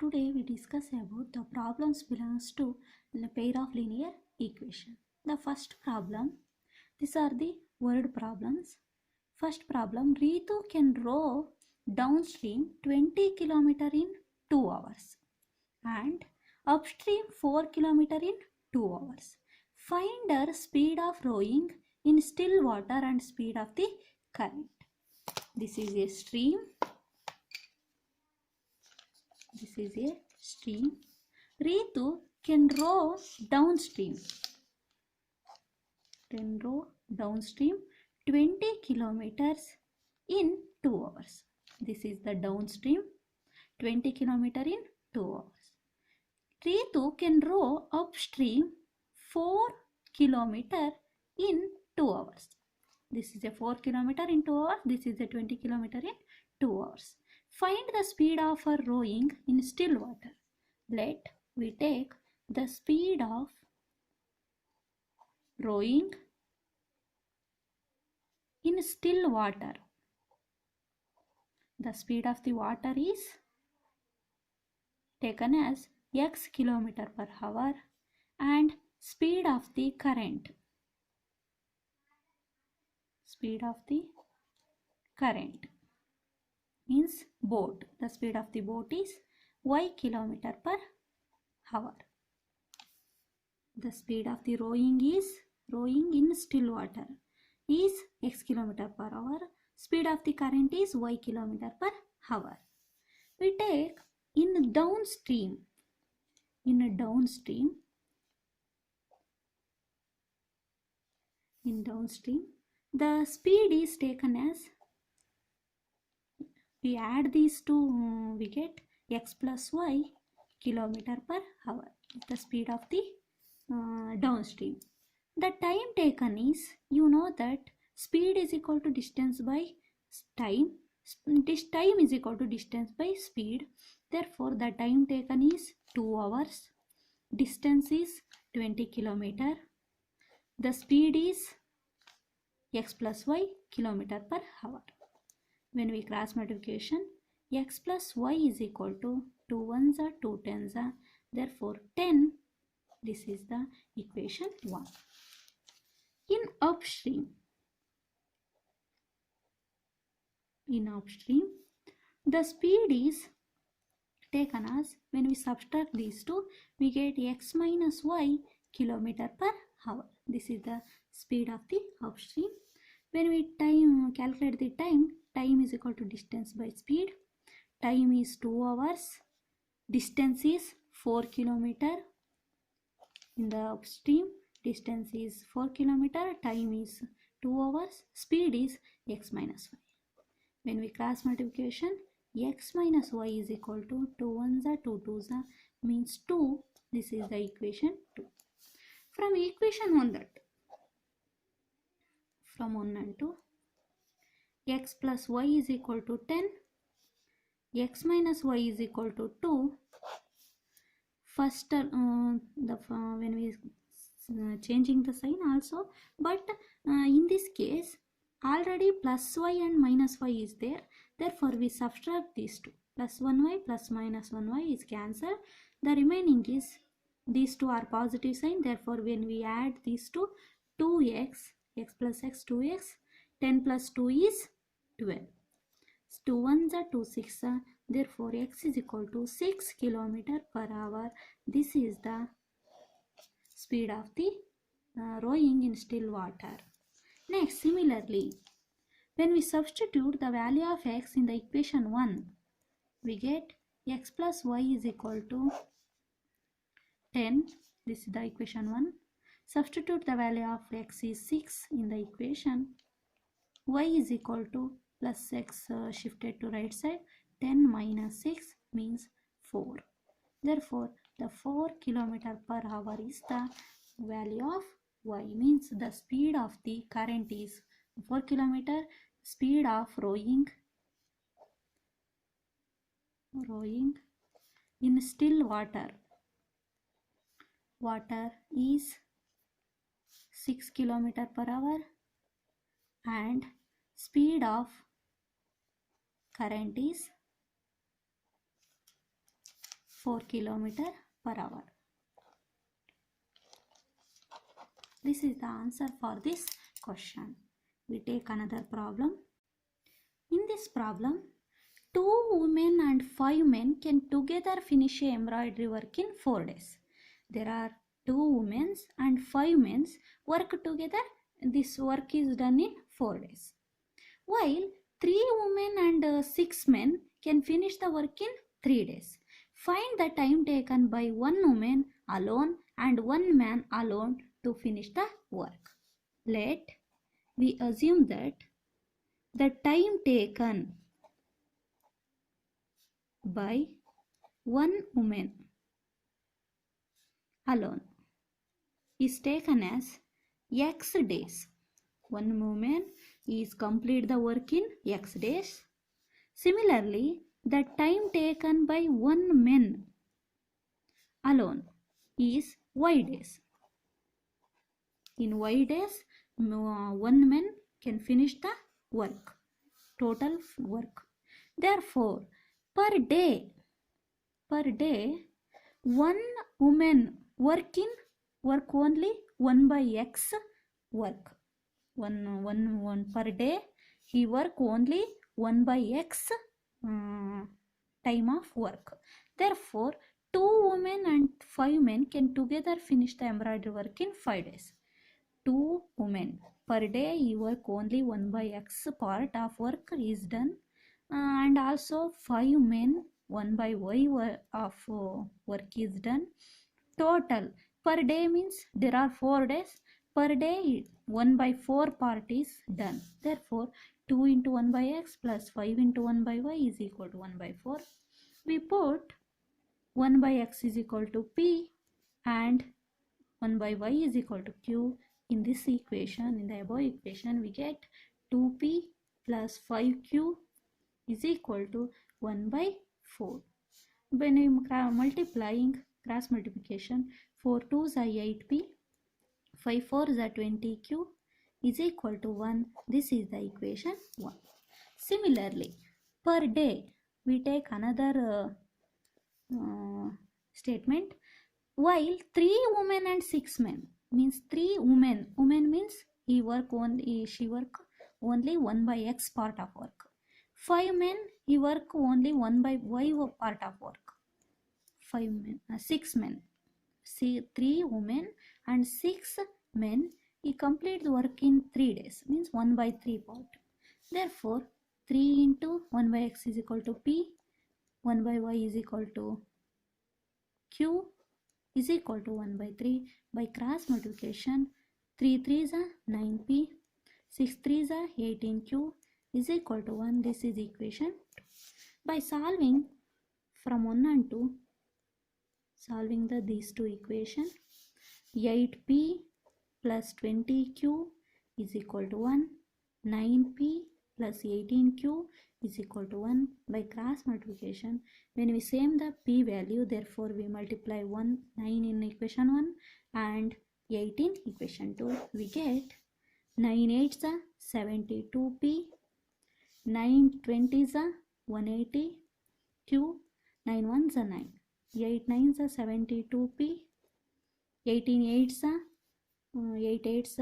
Today we discuss about the problems belongs to the pair of linear equation. The first problem, these are the word problems. First problem, Ritu can row downstream 20 km in 2 hours and upstream 4 km in 2 hours. Find her speed of rowing in still water and speed of the current. This is a stream. This is a stream. Ritu can row downstream. Can row downstream 20 kilometers in 2 hours. This is the downstream 20 kilometer in 2 hours. Ritu can row upstream 4 kilometer in 2 hours. This is a 4 kilometer in 2 hours. This is a 20 kilometer in 2 hours. Find the speed of her rowing in still water. Let we take the speed of rowing in still water. The speed of the water is taken as x kilometer per hour and speed of the current. Speed of the current means boat. The speed of the boat is y kilometer per hour. The speed of the rowing in still water is x kilometer per hour. Speed of the current is y kilometer per hour. We take in downstream. In downstream, the speed is taken as, we add these two, we get x plus y kilometer per hour. The speed of the downstream. The time taken is, you know that speed is equal to distance by time. This time is equal to distance by speed. Therefore, the time taken is 2 hours. Distance is 20 kilometer. The speed is x plus y kilometer per hour. When we cross multiplication, x plus y is equal to 2 ones are 2 tens are. Therefore, 10. This is the equation 1. In upstream, the speed is taken as, when we subtract these two, we get x minus y kilometer per hour. This is the speed of the upstream. When we calculate the time is equal to distance by speed. Time is 2 hours. Distance is 4 kilometer. In the upstream, distance is 4 kilometer. Time is 2 hours. Speed is x minus y. When we cross multiplication, x minus y is equal to 2 ones are 2 twos are means 2. This is the equation 2. From equation 1, that from 1 and 2, x plus y is equal to 10, x minus y is equal to 2. First, when we changing the sign also, but in this case already plus y and minus y is there. Therefore, we subtract these two. Plus 1y plus minus 1y is cancelled. The remaining is, these two are positive sign. Therefore, when we add these two, 2x, x plus x, 2x, 10 plus 2 is 12. 2 ones are 2 6 are. Therefore, x is equal to 6 kilometer per hour. This is the speed of the rowing in still water. Next, similarly, when we substitute the value of x in the equation 1, we get x plus y is equal to 10. This is the equation 1. Substitute the value of x is 6 in the equation. Y is equal to plus x shifted to right side. 10 minus 6 means 4. Therefore, the 4 kilometer per hour is the value of y, means the speed of the current is 4 kilometer. Speed of rowing in still water is 6 kilometer per hour and speed of current is 4 km/h. This is the answer for this question. We take another problem. In this problem, 2 women and 5 men can together finish a embroidery work in 4 days. There are 2 women and 5 men work together. This work is done in 4 days. While 3 women and 6 men can finish the work in 3 days. Find the time taken by 1 woman alone and 1 man alone to finish the work. Let we assume that the time taken by 1 woman alone is taken as X days. 1 woman is complete the work in X days. Similarly, the time taken by 1 man alone is Y days. In Y days, 1 man can finish the work, total work. Therefore, per day, 1 woman work only 1 by X work. One per day, he work only 1 by X time of work. Therefore, 2 women and 5 men can together finish the embroidery work in 5 days. 2 women per day, he work only 1 by X part of work is done, and also 5 men 1 by Y of work is done. Total per day means there are 4 days. Per day 1 by 4 part is done. Therefore, 2 into 1 by X plus 5 into 1 by Y is equal to 1 by 4. We put 1 by X is equal to P and 1 by Y is equal to Q. In this equation, in the above equation, we get 2P plus 5Q is equal to 1 by 4. When we multiplying, cross multiplication, 4 2s are 8P, 5 4s are 20Q is equal to 1. This is the equation 1. Similarly, per day, we take another statement. While 3 women and 6 men, means 3 women means she work only 1 by X part of work. 5 men, he work only 1 by Y part of work. 6 men, see 3 women and 6 men, he complete the work in 3 days, means 1 by 3 part. Therefore, 3 into 1 by X is equal to P, 1 by Y is equal to Q is equal to 1 by 3. By cross multiplication, 3 3s are 9P, 6 3s are 18Q is equal to 1. This is equation 2. By solving from 1 and 2, solving these two equations, 8P plus 20Q is equal to 1, 9P plus 18Q is equal to 1. By cross multiplication, when we same the P value, therefore we multiply 9 in equation 1 and 8 in equation 2. We get 9 8s are 72P, 9 20s are 180 Q, 9 1s are 9, 8 9s are 72P, 18 8s are 8 8s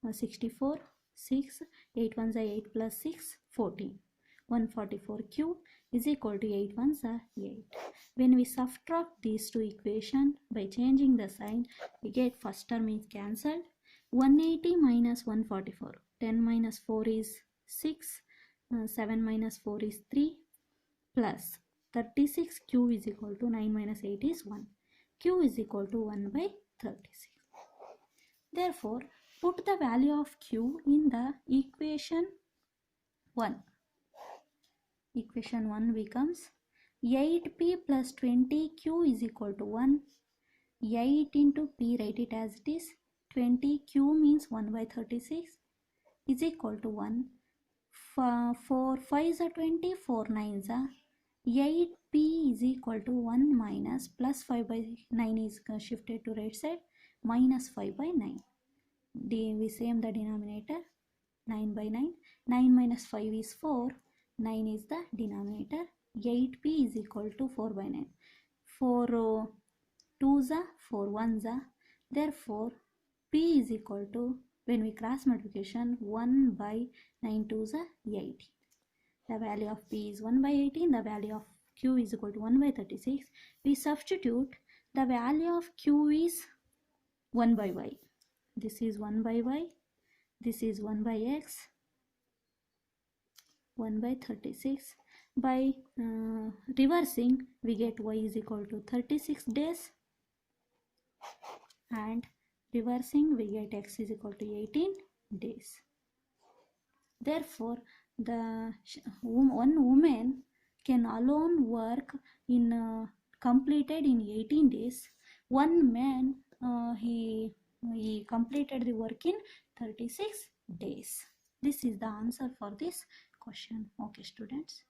are 64, 6, 8 1s are 8 plus 6, 14. 144Q is equal to 8 1s are 8. When we subtract these two equations by changing the sign, we get first term is cancelled. 180 minus 144. 10 minus 4 is 6. 7 minus 4 is 3. Plus 36. Q is equal to 9 minus 8 is 1. Q is equal to 1 by 36. Therefore, put the value of Q in the equation 1. Equation 1 becomes 8P plus 20Q is equal to 1. 8 into P, write it as it is. 20Q means 1 by 36 is equal to 1. 4 5s are 20, 4 9s are 8P is equal to 1 minus plus 5 by 9 is shifted to right side, minus 5 by 9. We same the denominator, 9 by 9. 9 minus 5 is 4. 9 is the denominator. 8P is equal to 4 by 9. 4 2s are 4 1s are. Therefore P is equal to, when we cross multiplication, 1 by 9 2s are 18. The value of P is 1 by 18. The value of Q is equal to 1 by 36. We substitute. The value of Q is 1 by Y. This is 1 by Y. This is 1 by X. 1 by 36. By reversing, we get Y is equal to 36 days. And reversing, we get X is equal to 18 days. Therefore, one woman can alone work in completed in 18 days. One man, he completed the work in 36 days. This is the answer for this question. Okay, students.